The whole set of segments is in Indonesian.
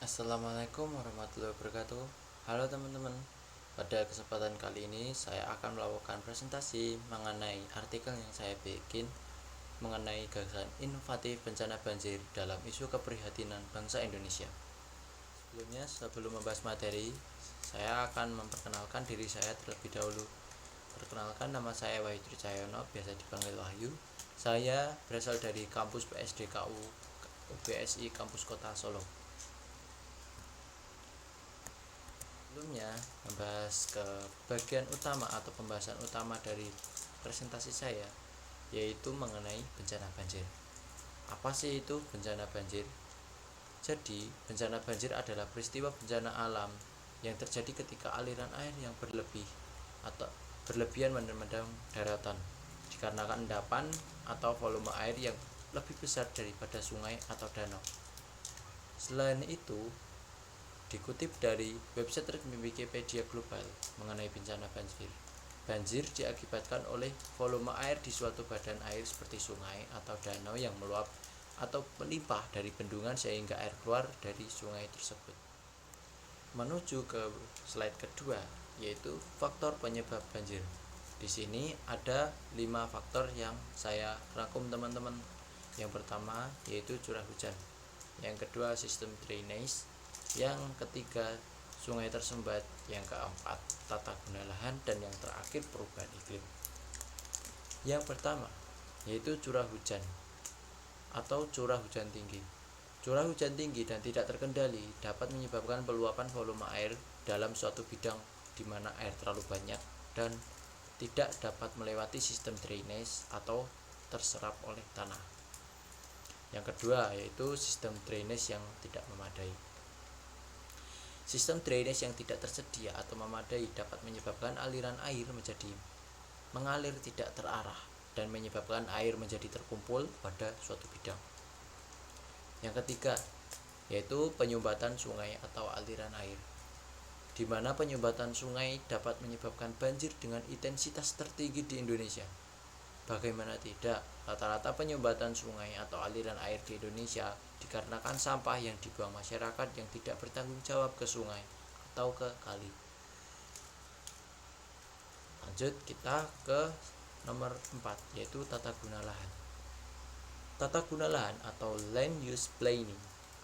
Assalamualaikum warahmatullahi wabarakatuh. Halo teman-teman. Pada kesempatan kali ini saya akan melakukan presentasi mengenai artikel yang saya bikin mengenai gagasan inovatif bencana banjir dalam isu keprihatinan bangsa Indonesia. Sebelum membahas materi, saya akan memperkenalkan diri saya terlebih dahulu. Perkenalkan, nama saya Wahyu Cahyono, biasa dipanggil Wahyu. Saya berasal dari kampus PSDKU UBSI Kampus Kota Solo. Sebelumnya membahas ke bagian utama atau pembahasan utama dari presentasi saya, yaitu mengenai bencana banjir. Apa sih itu bencana banjir? Jadi, bencana banjir adalah peristiwa bencana alam yang terjadi ketika aliran air yang berlebihan mendam daratan dikarenakan endapan atau volume air yang lebih besar daripada sungai atau danau. Selain itu, dikutip dari website resmi Wikipedia Global mengenai bencana banjir. Banjir diakibatkan oleh volume air di suatu badan air seperti sungai atau danau yang meluap atau melimpah dari bendungan sehingga air keluar dari sungai tersebut. Menuju ke slide kedua, yaitu faktor penyebab banjir. Di sini ada 5 faktor yang saya rangkum teman-teman. Yang pertama yaitu curah hujan. Yang kedua sistem drainage. Yang ketiga sungai tersumbat. Yang keempat tata guna lahan. Dan yang terakhir perubahan iklim. Yang pertama yaitu curah hujan atau curah hujan tinggi. Curah hujan tinggi dan tidak terkendali dapat menyebabkan peluapan volume air dalam suatu bidang di mana air terlalu banyak dan tidak dapat melewati sistem drainase atau terserap oleh tanah. Yang kedua yaitu sistem drainase yang tidak memadai. Sistem drainase yang tidak tersedia atau memadai dapat menyebabkan aliran air mengalir tidak terarah dan menyebabkan air menjadi terkumpul pada suatu bidang. Yang ketiga yaitu penyumbatan sungai atau aliran air, di mana penyumbatan sungai dapat menyebabkan banjir dengan intensitas tertinggi di Indonesia. Bagaimana tidak, rata-rata penyumbatan sungai atau aliran air di Indonesia dikarenakan sampah yang dibuang masyarakat yang tidak bertanggung jawab ke sungai atau ke kali. Lanjut kita ke nomor 4 yaitu tata guna lahan. Tata guna lahan atau land use planning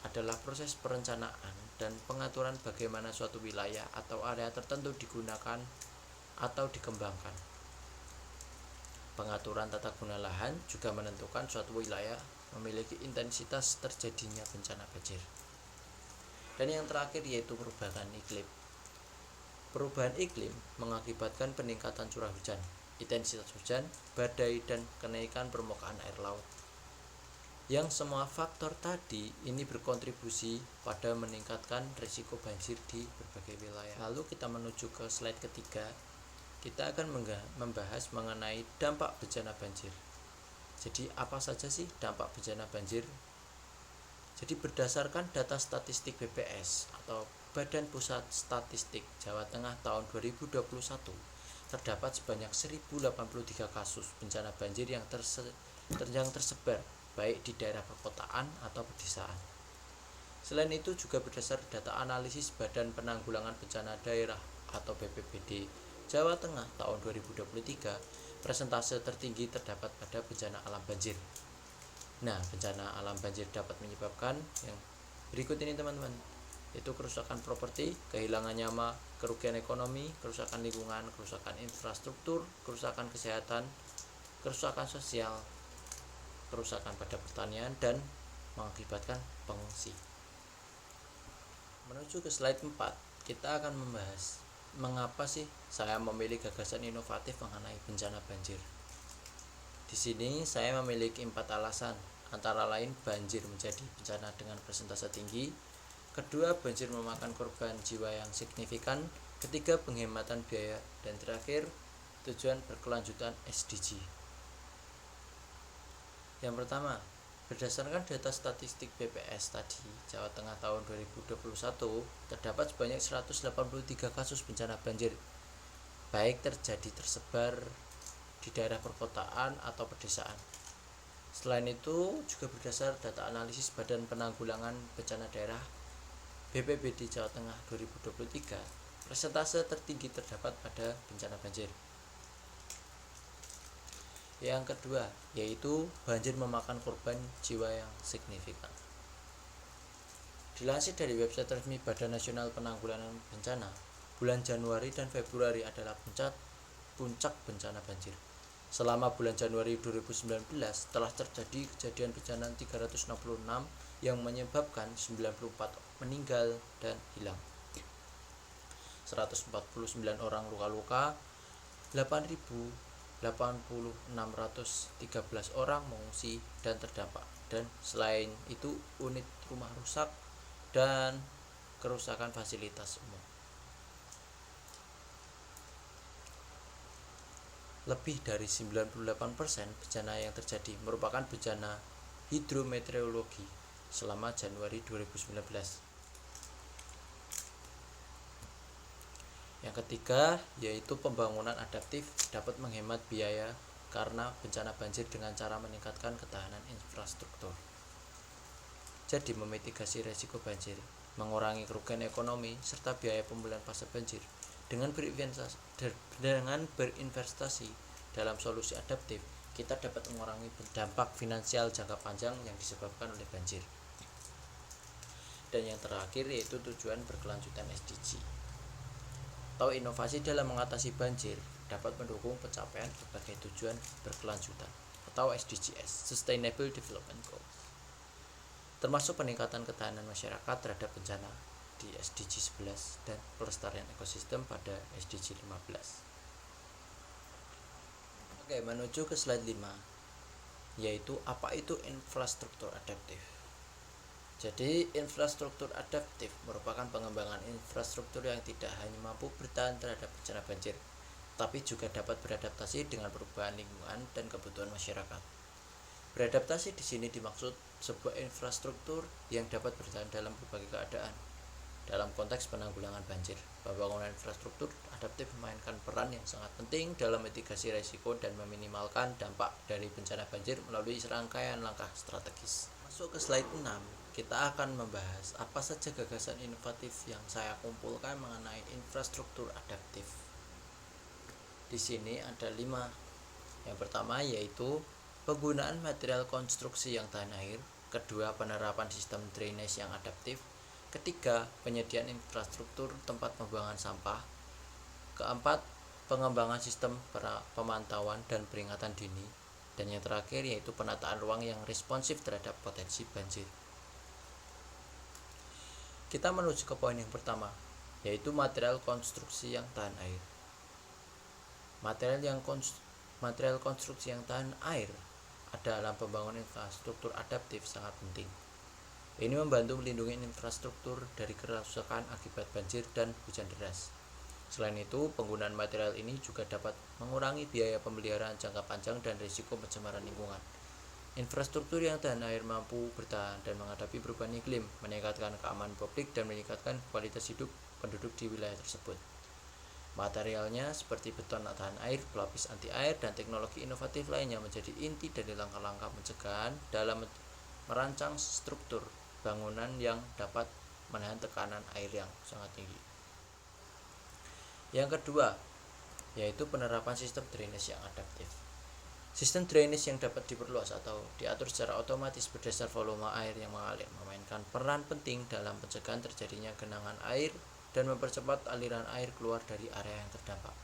adalah proses perencanaan dan pengaturan bagaimana suatu wilayah atau area tertentu digunakan atau dikembangkan. Pengaturan tata guna lahan juga menentukan suatu wilayah memiliki intensitas terjadinya bencana banjir. Dan yang terakhir yaitu perubahan iklim. Perubahan iklim mengakibatkan peningkatan curah hujan, intensitas hujan, badai, dan kenaikan permukaan air laut. Yang semua faktor tadi ini berkontribusi pada meningkatkan risiko banjir di berbagai wilayah. Lalu kita menuju ke slide ketiga. Kita akan membahas mengenai dampak bencana banjir. Jadi apa saja sih dampak bencana banjir? Jadi berdasarkan data statistik BPS atau Badan Pusat Statistik Jawa Tengah tahun 2021, terdapat sebanyak 1083 kasus bencana banjir yang tersebar baik di daerah perkotaan atau pedesaan. Selain itu juga berdasar data analisis Badan Penanggulangan Bencana Daerah atau BPBD Jawa Tengah tahun 2023, persentase tertinggi terdapat pada bencana alam banjir. Nah, bencana alam banjir dapat menyebabkan yang berikut ini teman-teman, yaitu kerusakan properti, kehilangan nyawa, kerugian ekonomi, kerusakan lingkungan, kerusakan infrastruktur, kerusakan kesehatan, kerusakan sosial, kerusakan pada pertanian, dan mengakibatkan pengungsi. Menuju ke slide 4, kita akan membahas mengapa sih saya memilih gagasan inovatif mengenai bencana banjir. Di sini saya memiliki 4 alasan, antara lain banjir menjadi bencana dengan persentase tinggi, kedua banjir memakan korban jiwa yang signifikan, ketiga penghematan biaya, dan terakhir tujuan berkelanjutan SDG. Yang pertama, berdasarkan data statistik BPS tadi, Jawa Tengah tahun 2021, terdapat sebanyak 183 kasus bencana banjir, baik tersebar di daerah perkotaan atau pedesaan. Selain itu, juga berdasar data analisis Badan Penanggulangan Bencana Daerah BPBD Jawa Tengah 2023, persentase tertinggi terdapat pada bencana banjir. Yang kedua, yaitu banjir memakan korban jiwa yang signifikan. Dilansir dari website resmi Badan Nasional Penanggulangan Bencana, bulan Januari dan Februari adalah puncak bencana banjir. Selama bulan Januari 2019 telah terjadi kejadian bencana 366 yang menyebabkan 94 meninggal dan hilang. 149 orang luka-luka, 8.613 orang mengungsi dan terdampak. Dan selain itu unit rumah rusak dan kerusakan fasilitas umum. Lebih dari 98% bencana yang terjadi merupakan bencana hidrometeorologi selama Januari 2019. Yang ketiga, yaitu pembangunan adaptif dapat menghemat biaya karena bencana banjir dengan cara meningkatkan ketahanan infrastruktur. Jadi memitigasi resiko banjir, mengurangi kerugian ekonomi serta biaya pemulihan pasca banjir. Dengan berinvestasi dalam solusi adaptif, kita dapat mengurangi dampak finansial jangka panjang yang disebabkan oleh banjir. Dan yang terakhir yaitu tujuan berkelanjutan SDG atau inovasi dalam mengatasi banjir dapat mendukung pencapaian berbagai tujuan berkelanjutan atau SDGs, Sustainable Development Goals, termasuk peningkatan ketahanan masyarakat terhadap bencana di SDG 11 dan pelestarian ekosistem pada SDG 15. Oke, menuju ke slide 5, yaitu apa itu infrastruktur adaptif. Jadi, infrastruktur adaptif merupakan pengembangan infrastruktur yang tidak hanya mampu bertahan terhadap bencana banjir, tapi juga dapat beradaptasi dengan perubahan lingkungan dan kebutuhan masyarakat. Beradaptasi di sini dimaksud sebuah infrastruktur yang dapat bertahan dalam berbagai keadaan. Dalam konteks penanggulangan banjir, pembangunan infrastruktur adaptif memainkan peran yang sangat penting dalam mitigasi risiko dan meminimalkan dampak dari bencana banjir melalui serangkaian langkah strategis. Masuk ke slide 6, kita akan membahas apa saja gagasan inovatif yang saya kumpulkan mengenai infrastruktur adaptif. Di sini ada 5. Yang pertama yaitu penggunaan material konstruksi yang tahan air. Kedua, penerapan sistem drainase yang adaptif. Ketiga, penyediaan infrastruktur tempat pembuangan sampah. Keempat, pengembangan sistem pemantauan dan peringatan dini. Dan yang terakhir yaitu penataan ruang yang responsif terhadap potensi banjir. Kita menuju ke poin yang pertama, yaitu material konstruksi yang tahan air. Material konstruksi yang tahan air dalam pembangunan infrastruktur adaptif sangat penting. Ini membantu melindungi infrastruktur dari kerusakan akibat banjir dan hujan deras. Selain itu, penggunaan material ini juga dapat mengurangi biaya pemeliharaan jangka panjang dan risiko pencemaran lingkungan. Infrastruktur yang tahan air mampu bertahan dan menghadapi perubahan iklim, meningkatkan keamanan publik dan meningkatkan kualitas hidup penduduk di wilayah tersebut. Materialnya seperti beton tahan air, pelapis anti air, dan teknologi inovatif lainnya menjadi inti dari langkah-langkah pencegahan dalam merancang struktur bangunan yang dapat menahan tekanan air yang sangat tinggi. Yang kedua, yaitu penerapan sistem drainase yang adaptif. Sistem drainase yang dapat diperluas atau diatur secara otomatis berdasar volume air yang mengalir memainkan peran penting dalam pencegahan terjadinya genangan air dan mempercepat aliran air keluar dari area yang terdampak.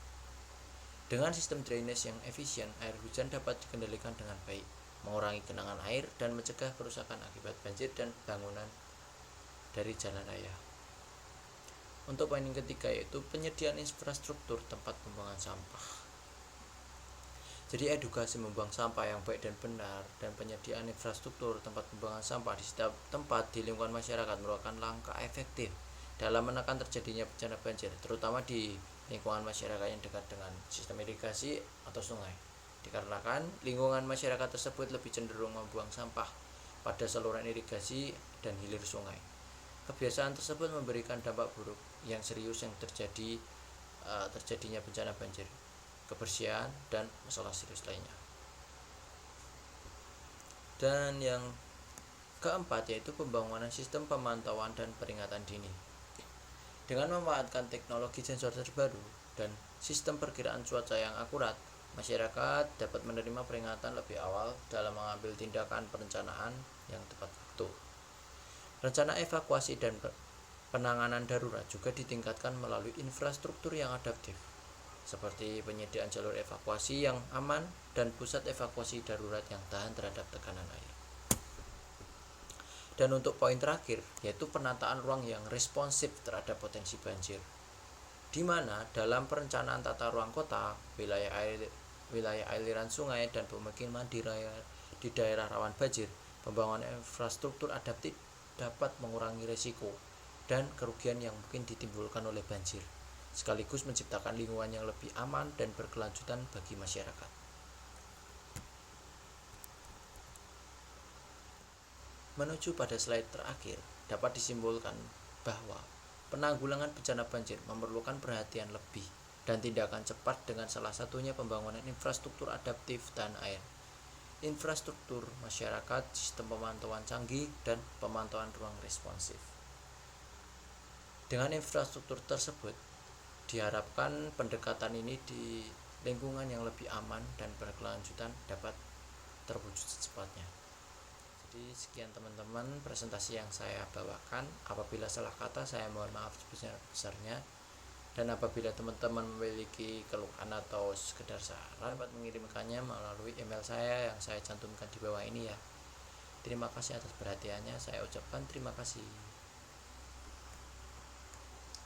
Dengan sistem drainase yang efisien, air hujan dapat dikendalikan dengan baik, mengurangi genangan air dan mencegah kerusakan akibat banjir dan bangunan dari jalan raya. Untuk poin yang ketiga yaitu penyediaan infrastruktur tempat pembuangan sampah. Jadi edukasi membuang sampah yang baik dan benar dan penyediaan infrastruktur tempat pembuangan sampah di setiap tempat di lingkungan masyarakat merupakan langkah efektif dalam menekan terjadinya bencana banjir, terutama di lingkungan masyarakat yang dekat dengan sistem irigasi atau sungai. Dikarenakan lingkungan masyarakat tersebut lebih cenderung membuang sampah pada saluran irigasi dan hilir sungai. Kebiasaan tersebut memberikan dampak buruk yang serius yang terjadinya bencana banjir, kebersihan, dan masalah serius lainnya. Dan yang Keempat, yaitu pembangunan sistem pemantauan dan peringatan dini. Dengan memanfaatkan teknologi sensor terbaru dan sistem perkiraan cuaca yang akurat, masyarakat dapat menerima peringatan lebih awal dalam mengambil tindakan perencanaan yang tepat waktu. Rencana evakuasi dan penanganan darurat juga ditingkatkan melalui infrastruktur yang adaptif, seperti penyediaan jalur evakuasi yang aman dan pusat evakuasi darurat yang tahan terhadap tekanan air. Dan untuk poin terakhir, yaitu penataan ruang yang responsif terhadap potensi banjir, di mana dalam perencanaan tata ruang kota, wilayah aliran sungai dan pemukiman di daerah rawan banjir, pembangunan infrastruktur adaptif dapat mengurangi risiko dan kerugian yang mungkin ditimbulkan oleh banjir, sekaligus menciptakan lingkungan yang lebih aman dan berkelanjutan bagi masyarakat. Menuju pada slide terakhir, dapat disimpulkan bahwa penanggulangan bencana banjir memerlukan perhatian lebih dan tindakan cepat dengan salah satunya pembangunan infrastruktur adaptif tahan air, infrastruktur masyarakat, sistem pemantauan canggih, dan pemantauan ruang responsif. Dengan infrastruktur tersebut, diharapkan pendekatan ini di lingkungan yang lebih aman dan berkelanjutan dapat terwujud secepatnya. Jadi sekian teman-teman presentasi yang saya bawakan. Apabila salah kata saya mohon maaf sebesar-besarnya. Dan apabila teman-teman memiliki keluhan atau sekedar saran, dapat mengirimkannya melalui email saya yang saya cantumkan di bawah ini ya. Terima kasih atas perhatiannya. Saya ucapkan terima kasih.